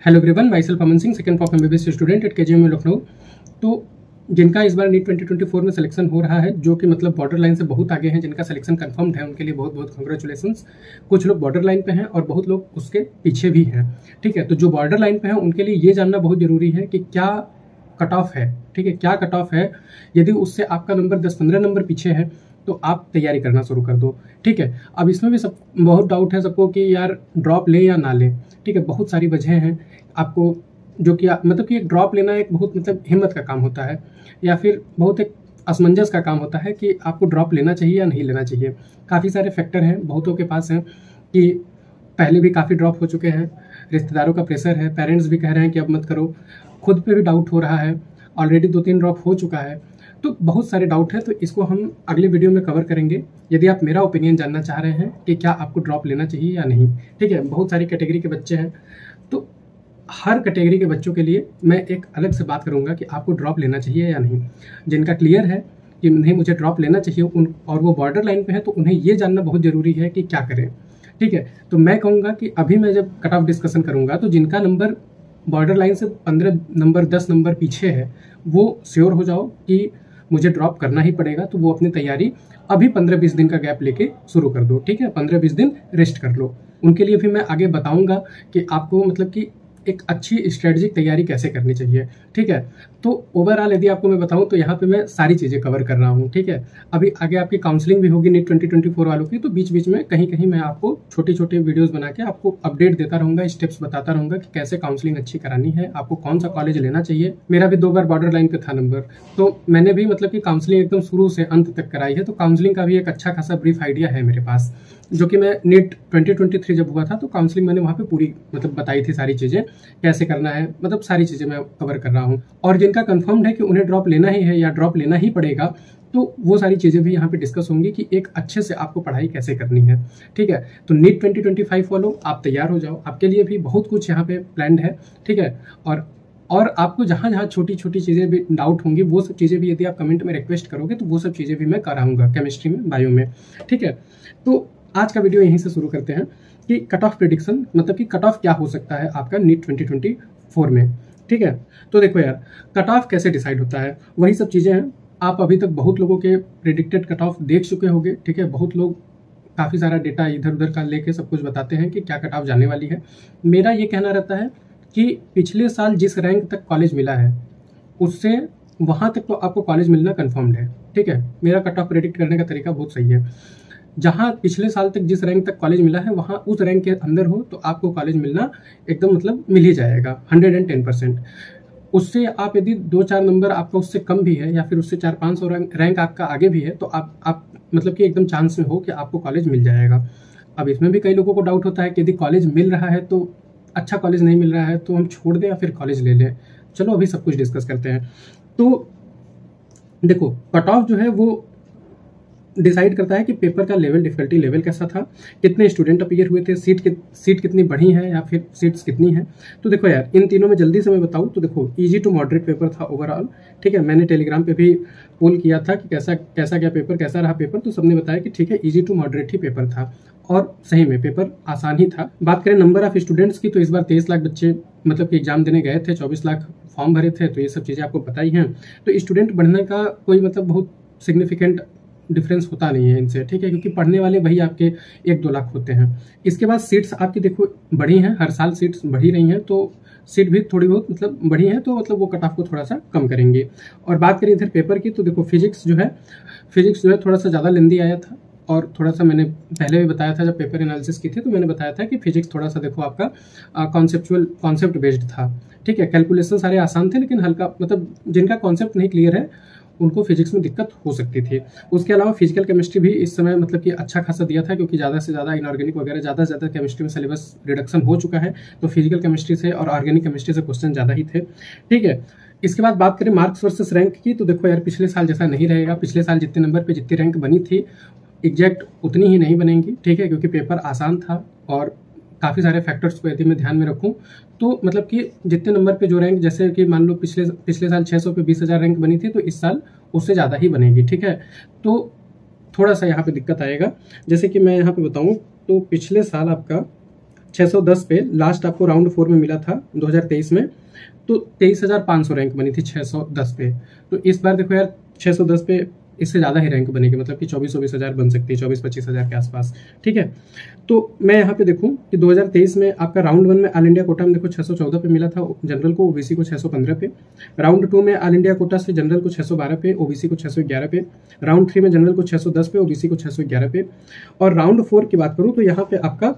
Hello everyone, my self Aman Singh, second of MBBS student at KGM Lucknow. तो जिनका इस बार NEET 2024 में सिलेक्शन हो रहा है, जो कि मतलब बॉर्डर लाइन से बहुत आगे हैं, जिनका सिलेक्शन कंफर्म्ड है, उनके लिए बहुत बहुत कंग्रेचुलेशंस। कुछ लोग बॉर्डर लाइन पे हैं और बहुत लोग उसके पीछे भी हैं। ठीक है, तो जो बॉर्डर लाइन पे हैं उनके लिए ये जानना बहुत जरूरी है कि क्या कट ऑफ है। ठीक है, क्या कट ऑफ है। यदि उससे आपका नंबर 10-15 नंबर पीछे है तो आप तैयारी करना शुरू कर दो। ठीक है, अब इसमें भी सब बहुत डाउट है सबको कि यार ड्रॉप ले या ना ले। ठीक है, बहुत सारी वजह हैं आपको, जो कि मतलब कि एक ड्रॉप लेना एक बहुत मतलब हिम्मत का काम होता है, या फिर बहुत एक असमंजस का काम होता है कि आपको ड्रॉप लेना चाहिए या नहीं लेना चाहिए। काफ़ी सारे फैक्टर हैं, बहुतों के पास हैं कि पहले भी काफ़ी ड्रॉप हो चुके हैं, रिश्तेदारों का प्रेशर है, पेरेंट्स भी कह रहे हैं कि अब मत करो, खुद पे भी डाउट हो रहा है, ऑलरेडी 2-3 ड्रॉप हो चुका है, तो बहुत सारे डाउट है। तो इसको हम अगले वीडियो में कवर करेंगे। यदि आप मेरा ओपिनियन जानना चाह रहे हैं कि क्या आपको ड्रॉप लेना चाहिए या नहीं, ठीक है, बहुत सारी कैटेगरी के बच्चे हैं, तो हर कैटेगरी के बच्चों के लिए मैं एक अलग से बात करूंगा कि आपको ड्रॉप लेना चाहिए या नहीं। जिनका क्लियर है कि नहीं मुझे ड्रॉप लेना चाहिए उन और वो बॉर्डर लाइन पे है, तो उन्हें ये जानना बहुत ज़रूरी है कि क्या करें। ठीक है, तो मैं कहूँगा कि अभी मैं जब कट ऑफ डिस्कशन करूँगा तो जिनका नंबर बॉर्डर लाइन से 15 नंबर 10 नंबर पीछे है, वो श्योर हो जाओ कि मुझे ड्रॉप करना ही पड़ेगा, तो वो अपनी तैयारी अभी 15-20 दिन का गैप लेके शुरू कर दो। ठीक है, 15-20 दिन रेस्ट कर लो। उनके लिए भी मैं आगे बताऊंगा कि आपको मतलब कि एक अच्छी स्ट्रेटजिक तैयारी कैसे करनी चाहिए। ठीक है, तो ओवरऑल यदि आपको मैं बताऊं तो यहाँ पे मैं सारी चीज़ें कवर कर रहा हूँ। ठीक है, अभी आगे आपकी काउंसलिंग भी होगी नीट 2024 वालों की, तो बीच बीच में कहीं कहीं मैं आपको छोटी छोटी वीडियोस बना के आपको अपडेट देता रहूंगा, स्टेप्स बताता रहूंगा कि कैसे काउंसलिंग अच्छी करानी है, आपको कौन सा कॉलेज लेना चाहिए। मेरा भी 2 बार बॉर्डर लाइन पे था नंबर, तो मैंने भी मतलब कि काउंसलिंग एकदम शुरू से अंत तक कराई है, तो काउंसलिंग का भी एक अच्छा खासा ब्रीफ आइडिया है मेरे पास, जो कि मैं नीट 2023 जब हुआ था तो काउंसलिंग मैंने वहाँ पे पूरी मतलब बताई थी, सारी चीज़ें कैसे करना है, मतलब सारी चीज़ें मैं कवर कर रहा हूँ। और जिनका कंफर्म्ड है कि उन्हें ड्रॉप लेना ही है या ड्रॉप लेना ही पड़ेगा, तो वो सारी चीज़ें भी यहाँ पे डिस्कस होंगी कि एक अच्छे से आपको पढ़ाई कैसे करनी है। ठीक है, तो नीट 2025 वालों आप तैयार हो जाओ, आपके लिए भी बहुत कुछ यहाँ पे प्लान्ड है। ठीक है, और आपको जहाँ जहाँ छोटी छोटी चीज़ें भी डाउट होंगी, वो सब चीज़ें भी यदि आप कमेंट में रिक्वेस्ट करोगे तो वो सब चीज़ें भी मैं कराऊंगा, केमिस्ट्री में, बायो में। ठीक है, तो आज का वीडियो यहीं से शुरू करते हैं कि कट ऑफ प्रेडिक्शन, मतलब कि कट ऑफ क्या हो सकता है आपका नीट 2024 में। ठीक है, तो देखो यार, कट ऑफ कैसे डिसाइड होता है, वही सब चीज़ें हैं। आप अभी तक बहुत लोगों के प्रेडिक्टेड कट ऑफ देख चुके होंगे। ठीक है, बहुत लोग काफ़ी सारा डेटा इधर उधर का लेके सब कुछ बताते हैं कि क्या कट ऑफ जाने वाली है। मेरा ये कहना रहता है कि पिछले साल जिस रैंक तक कॉलेज मिला है उससे वहाँ तक तो आपको कॉलेज मिलना कन्फर्म्ड है। ठीक है, मेरा कट ऑफ प्रेडिक्ट करने का तरीका बहुत सही है। जहाँ पिछले साल तक जिस रैंक तक कॉलेज मिला है वहाँ उस रैंक के अंदर हो तो आपको कॉलेज मिलना एकदम मतलब मिल ही जाएगा 110%। उससे आप यदि 2-4 नंबर आपका उससे कम भी है या फिर उससे 400-500 रैंक आपका आगे भी है, तो आप मतलब कि एकदम चांस में हो कि आपको कॉलेज मिल जाएगा। अब इसमें भी कई लोगों को डाउट होता है कि यदि कॉलेज मिल रहा है तो अच्छा कॉलेज नहीं मिल रहा है तो हम छोड़ दें या फिर कॉलेज ले लें। चलो अभी सब कुछ डिस्कस करते हैं। तो देखो, कट ऑफ जो है वो डिसाइड करता है कि पेपर का लेवल, डिफिकल्टी लेवल कैसा था, कितने स्टूडेंट अपीयर हुए थे, सीट कितनी बढ़ी है या फिर सीट्स कितनी है। तो देखो यार, इन तीनों में जल्दी से मैं बताऊं तो देखो, इजी टू मॉडरेट पेपर था ओवरऑल। ठीक है, मैंने टेलीग्राम पे भी पोल किया था कि कैसा क्या पेपर, कैसा रहा पेपर, तो सबने बताया कि ठीक है, इजी टू मॉडरेट ही पेपर था और सही में पेपर आसान ही था। बात करें नंबर ऑफ स्टूडेंट्स की, तो इस बार 23 लाख बच्चे मतलब कि एग्जाम देने गए थे, 24 लाख फॉर्म भरे थे, तो ये सब चीज़ें आपको पता ही हैं। तो स्टूडेंट बढ़ने का कोई मतलब बहुत सिग्निफिकेंट डिफरेंस होता नहीं है इनसे। ठीक है, क्योंकि पढ़ने वाले वही आपके 1-2 लाख होते हैं। इसके बाद सीट्स आपकी देखो बढ़ी हैं, हर साल सीट्स बढ़ी रही हैं, तो सीट भी थोड़ी बहुत मतलब बढ़ी हैं, तो मतलब वो कट ऑफ को थोड़ा सा कम करेंगे। और बात करें इधर पेपर की, तो देखो फिजिक्स जो है थोड़ा सा ज़्यादा लेंदी आया था, और थोड़ा सा मैंने पहले भी बताया था जब पेपर एनालिसिस की थी, तो मैंने बताया था कि फिजिक्स थोड़ा सा देखो आपका कॉन्सेप्ट बेस्ड था। ठीक है, कैलकुलेशन सारे आसान थे, लेकिन हल्का मतलब जिनका कॉन्सेप्ट नहीं क्लियर है उनको फिजिक्स में दिक्कत हो सकती थी। उसके अलावा फिजिकल केमिस्ट्री भी इस समय मतलब कि अच्छा खासा दिया था, क्योंकि ज़्यादा से ज़्यादा इनऑर्गेनिक वगैरह ज़्यादा केमिस्ट्री में सिलेबस रिडक्शन हो चुका है, तो फिजिकल केमिस्ट्री से और ऑर्गेनिक केमिस्ट्री से क्वेश्चन ज़्यादा ही थे। ठीक है, इसके बाद बात करें मार्क्स वर्सेस रैंक की, तो देखो यार, पिछले साल जैसा नहीं रहेगा। पिछले साल जितने नंबर पे जितनी रैंक बनी थी एग्जैक्ट उतनी ही नहीं बनेंगी। ठीक है, क्योंकि पेपर आसान था और काफ़ी सारे फैक्टर्स को यदि मैं ध्यान में रखूं तो मतलब कि जितने नंबर पे जो रैंक, जैसे कि मान लो पिछले साल 600 पे 20,000 रैंक बनी थी, तो इस साल उससे ज़्यादा ही बनेगी। ठीक है, तो थोड़ा सा यहाँ पे दिक्कत आएगा। जैसे कि मैं यहाँ पे बताऊँ तो पिछले साल आपका 610 पे लास्ट आपको राउंड 4 में मिला था 2023 में, तो 23,500 रैंक बनी थी 610 पे। तो इस बार देखो यार 610 पे इससे ज़्यादा ही रैंक बनेगी, मतलब कि 24-24 हज़ार बन सकती है, 24-25 हज़ार के आसपास। ठीक है, तो मैं यहाँ पे देखूँ कि 2023 में आपका राउंड 1 में ऑल इंडिया कोटा में देखो 614 पे मिला था जनरल को, ओबीसी को 615 पे। राउंड 2 में ऑल इंडिया कोटा से जनरल को 612 पे, ओबीसी को 611 पे। राउंड 3 में जनरल को 610 पे, ओबीसी को 611 पे। और राउंड 4 की बात करूँ तो यहाँ पे आपका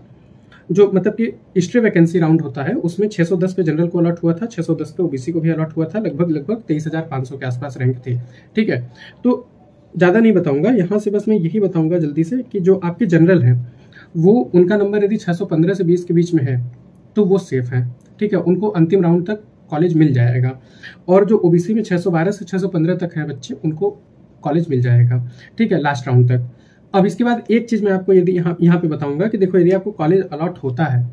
जो मतलब कि हिस्ट्री वैकेंसी राउंड होता है उसमें 610 पे जनरल को अलॉट हुआ था, 610 पे ओबीसी को भी अलॉट हुआ था, लगभग 23,500 के आसपास रैंक थी। ठीक है, तो ज़्यादा नहीं बताऊंगा यहाँ से, बस मैं यही बताऊंगा जल्दी से कि जो आपके जनरल हैं वो उनका नंबर यदि 615 से 20 के बीच में है तो वो सेफ है। ठीक है, उनको अंतिम राउंड तक कॉलेज मिल जाएगा। और जो ओबीसी में 612 से 615 तक है बच्चे, उनको कॉलेज मिल जाएगा। ठीक है, लास्ट राउंड तक। अब इसके बाद एक चीज़ मैं आपको यदि यहाँ पे बताऊंगा कि देखो, यदि आपको कॉलेज अलॉट होता है,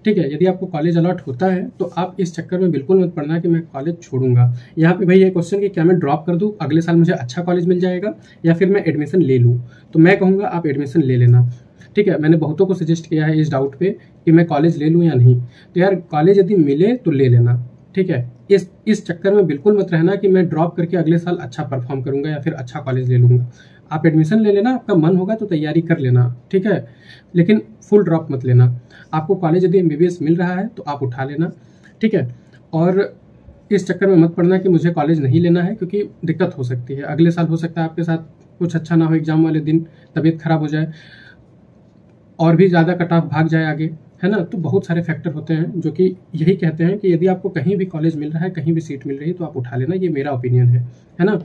ठीक है, यदि आपको कॉलेज अलॉट होता है तो आप इस चक्कर में बिल्कुल मत पड़ना कि मैं कॉलेज छोड़ूंगा। यहाँ पे भाई ये क्वेश्चन कि क्या मैं ड्रॉप कर दूँ, अगले साल मुझे अच्छा कॉलेज मिल जाएगा, या फिर मैं एडमिशन ले लूँ। तो मैं कहूँगा आप एडमिशन ले लेना। ठीक है, मैंने बहुतों को सजेस्ट किया है इस डाउट पे कि मैं कॉलेज ले लूँ या नहीं। तो यार कॉलेज यदि मिले तो ले लेना। ठीक है, इस चक्कर में बिल्कुल मत रहना कि मैं ड्रॉप करके अगले साल अच्छा परफॉर्म करूंगा या फिर अच्छा कॉलेज ले लूंगा। आप एडमिशन ले लेना, आपका मन होगा तो तैयारी कर लेना। ठीक है, लेकिन फुल ड्रॉप मत लेना। आपको कॉलेज यदि एमबीबीएस मिल रहा है तो आप उठा लेना। ठीक है, और इस चक्कर में मत पड़ना कि मुझे कॉलेज नहीं लेना है, क्योंकि दिक्कत हो सकती है। अगले साल हो सकता है आपके साथ कुछ अच्छा ना हो, एग्जाम वाले दिन तबीयत खराब हो जाए और भी ज़्यादा कट ऑफ भाग जाए आगे, है ना। तो बहुत सारे फैक्टर होते हैं जो कि यही कहते हैं कि यदि आपको कहीं भी कॉलेज मिल रहा है, कहीं भी सीट मिल रही है तो आप उठा लेना। ये मेरा ओपिनियन है ना।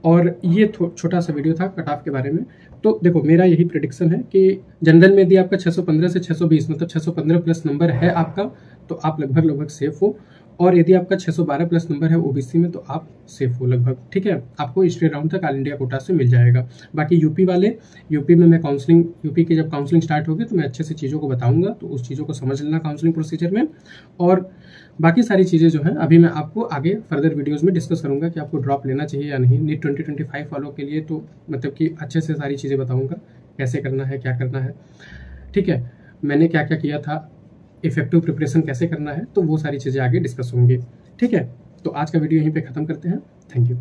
और ये छोटा सा वीडियो था कट ऑफ के बारे में। तो देखो, मेरा यही प्रेडिक्शन है कि जनरल में यदि आपका 615 से 620 मतलब 615 प्लस नंबर है आपका, तो आप लगभग सेफ हो। और यदि आपका 612 प्लस नंबर है ओबीसी में तो आप सेफ हो लगभग। ठीक है, आपको हिस्ट्री राउंड तक ऑल इंडिया कोटा से मिल जाएगा। बाकी यूपी वाले, यूपी में मैं काउंसलिंग, यूपी की जब काउंसलिंग स्टार्ट होगी तो मैं अच्छे से चीज़ों को बताऊंगा, तो उस चीज़ों को समझ लेना काउंसलिंग प्रोसीजर में। और बाकी सारी चीज़ें जो हैं अभी मैं आपको आगे फर्दर वीडियोज़ में डिस्कस करूंगा कि आपको ड्रॉप लेना चाहिए या नहीं। नीट 2025 वालों के लिए तो मतलब कि अच्छे से सारी चीज़ें बताऊँगा, कैसे करना है, क्या करना है। ठीक है, मैंने क्या क्या किया था, इफेक्टिव प्रिपरेशन कैसे करना है, तो वो सारी चीज़ें आगे डिस्कस होंगी। ठीक है, तो आज का वीडियो यहीं पे ख़त्म करते हैं। Thank you.